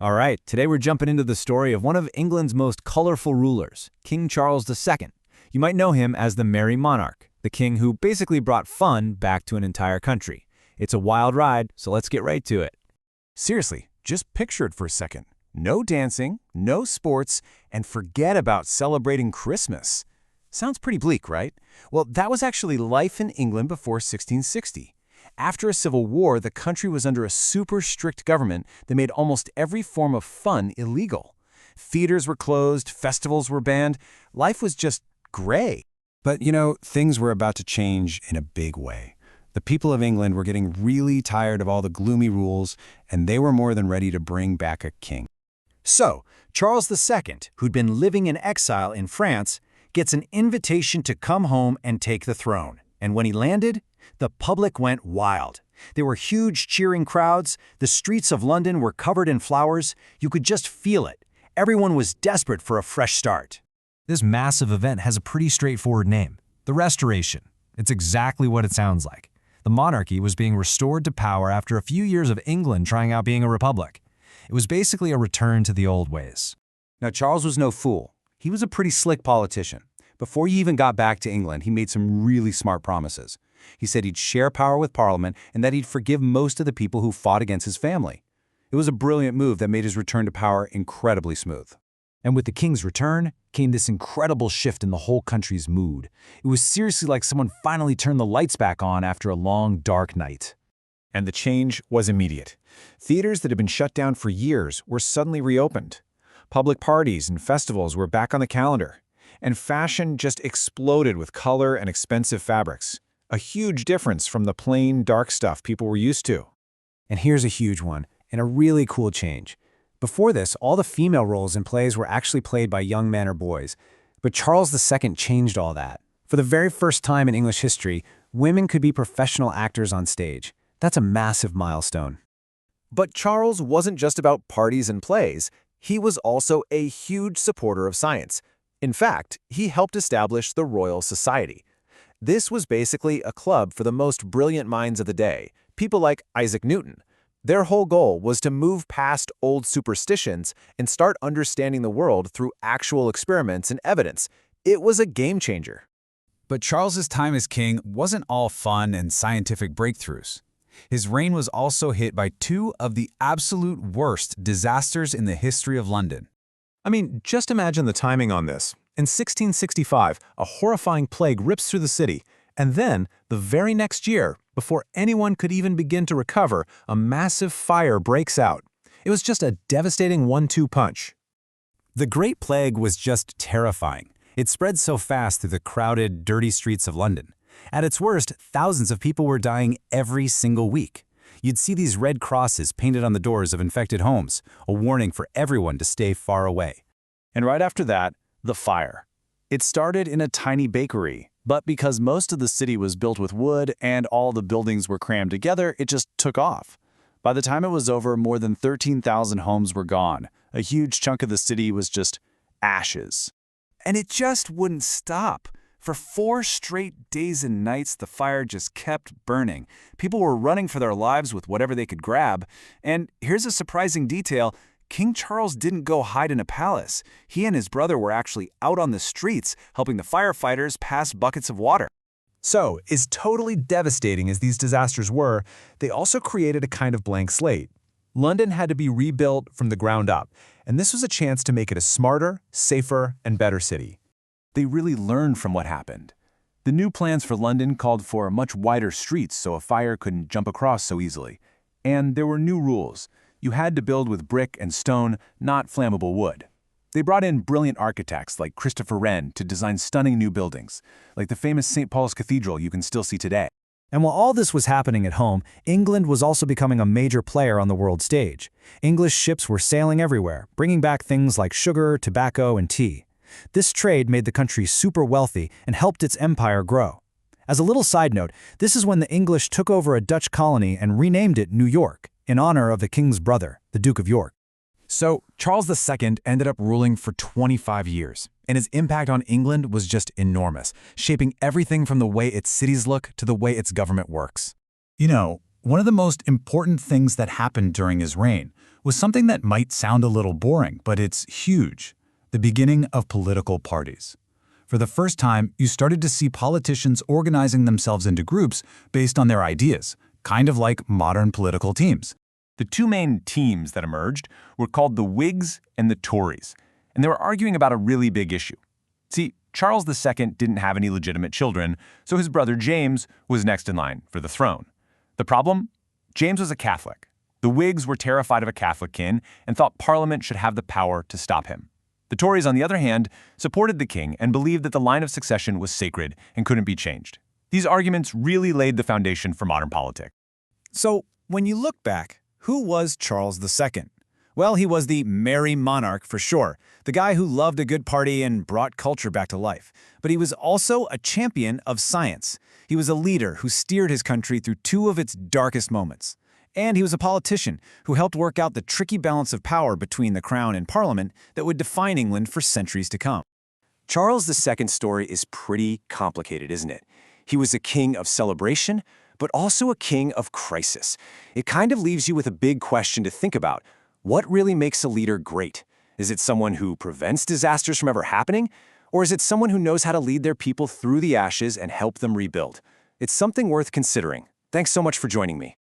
All right, today we're jumping into the story of one of England's most colorful rulers, King Charles II. You might know him as the Merry Monarch, the king who basically brought fun back to an entire country. It's a wild ride, so let's get right to it. Seriously, just picture it for a second. No dancing, no sports, and forget about celebrating Christmas. Sounds pretty bleak, right? Well, that was actually life in England before 1660. After a civil war, the country was under a super strict government that made almost every form of fun illegal. Theaters were closed, festivals were banned, life was just gray. But, things were about to change in a big way. The people of England were getting really tired of all the gloomy rules, and they were more than ready to bring back a king. So, Charles II, who'd been living in exile in France, gets an invitation to come home and take the throne. And when he landed, the public went wild. There were huge cheering crowds, the streets of London were covered in flowers, you could just feel it. Everyone was desperate for a fresh start. This massive event has a pretty straightforward name, the Restoration. It's exactly what it sounds like. The monarchy was being restored to power after a few years of England trying out being a republic. It was basically a return to the old ways. Now, Charles was no fool. He was a pretty slick politician. Before he even got back to England, he made some really smart promises. He said he'd share power with Parliament and that he'd forgive most of the people who fought against his family. It was a brilliant move that made his return to power incredibly smooth. And with the king's return came this incredible shift in the whole country's mood. It was seriously like someone finally turned the lights back on after a long, dark night. And the change was immediate. Theaters that had been shut down for years were suddenly reopened. Public parties and festivals were back on the calendar. And fashion just exploded with color and expensive fabrics. A huge difference from the plain, dark stuff people were used to. And here's a huge one, and a really cool change. Before this, all the female roles in plays were actually played by young men or boys. But Charles II changed all that. For the very first time in English history, women could be professional actors on stage. That's a massive milestone. But Charles wasn't just about parties and plays. He was also a huge supporter of science. In fact, he helped establish the Royal Society. This was basically a club for the most brilliant minds of the day, people like Isaac Newton. Their whole goal was to move past old superstitions and start understanding the world through actual experiments and evidence. It was a game changer. But Charles's time as king wasn't all fun and scientific breakthroughs. His reign was also hit by two of the absolute worst disasters in the history of London. I mean, just imagine the timing on this. In 1665, a horrifying plague rips through the city, and then, the very next year, before anyone could even begin to recover, a massive fire breaks out. It was just a devastating 1-2 punch. The Great Plague was just terrifying. It spread so fast through the crowded, dirty streets of London. At its worst, thousands of people were dying every single week. You'd see these red crosses painted on the doors of infected homes, a warning for everyone to stay far away. And right after that, the fire. It started in a tiny bakery, but because most of the city was built with wood and all the buildings were crammed together, it just took off. By the time it was over, more than 13,000 homes were gone. A huge chunk of the city was just ashes. And it just wouldn't stop. For 4 straight days and nights, the fire just kept burning. People were running for their lives with whatever they could grab. And here's a surprising detail. King Charles didn't go hide in a palace. He and his brother were actually out on the streets, helping the firefighters pass buckets of water. So, as totally devastating as these disasters were, they also created a kind of blank slate. London had to be rebuilt from the ground up, and this was a chance to make it a smarter, safer, and better city. They really learned from what happened. The new plans for London called for much wider streets so a fire couldn't jump across so easily. And there were new rules. You had to build with brick and stone, not flammable wood. They brought in brilliant architects like Christopher Wren to design stunning new buildings, like the famous St. Paul's Cathedral you can still see today. And while all this was happening at home, England was also becoming a major player on the world stage. English ships were sailing everywhere, bringing back things like sugar, tobacco, and tea. This trade made the country super wealthy and helped its empire grow. As a little side note, this is when the English took over a Dutch colony and renamed it New York, in honor of the king's brother, the Duke of York. So, Charles II ended up ruling for 25 years, and his impact on England was just enormous, shaping everything from the way its cities look to the way its government works. one of the most important things that happened during his reign was something that might sound a little boring, but it's huge: the beginning of political parties. For the first time, you started to see politicians organizing themselves into groups based on their ideas, kind of like modern political teams. The two main teams that emerged were called the Whigs and the Tories, and they were arguing about a really big issue. See, Charles II didn't have any legitimate children, so his brother James was next in line for the throne. The problem? James was a Catholic. The Whigs were terrified of a Catholic king and thought Parliament should have the power to stop him. The Tories, on the other hand, supported the king and believed that the line of succession was sacred and couldn't be changed. These arguments really laid the foundation for modern politics. So, when you look back, who was Charles II? Well, he was the merry monarch for sure, the guy who loved a good party and brought culture back to life. But he was also a champion of science. He was a leader who steered his country through two of its darkest moments. And he was a politician who helped work out the tricky balance of power between the crown and parliament that would define England for centuries to come. Charles II's story is pretty complicated, isn't it? He was a king of celebration, but also a king of crisis. It kind of leaves you with a big question to think about. What really makes a leader great? Is it someone who prevents disasters from ever happening? Or is it someone who knows how to lead their people through the ashes and help them rebuild? It's something worth considering. Thanks so much for joining me.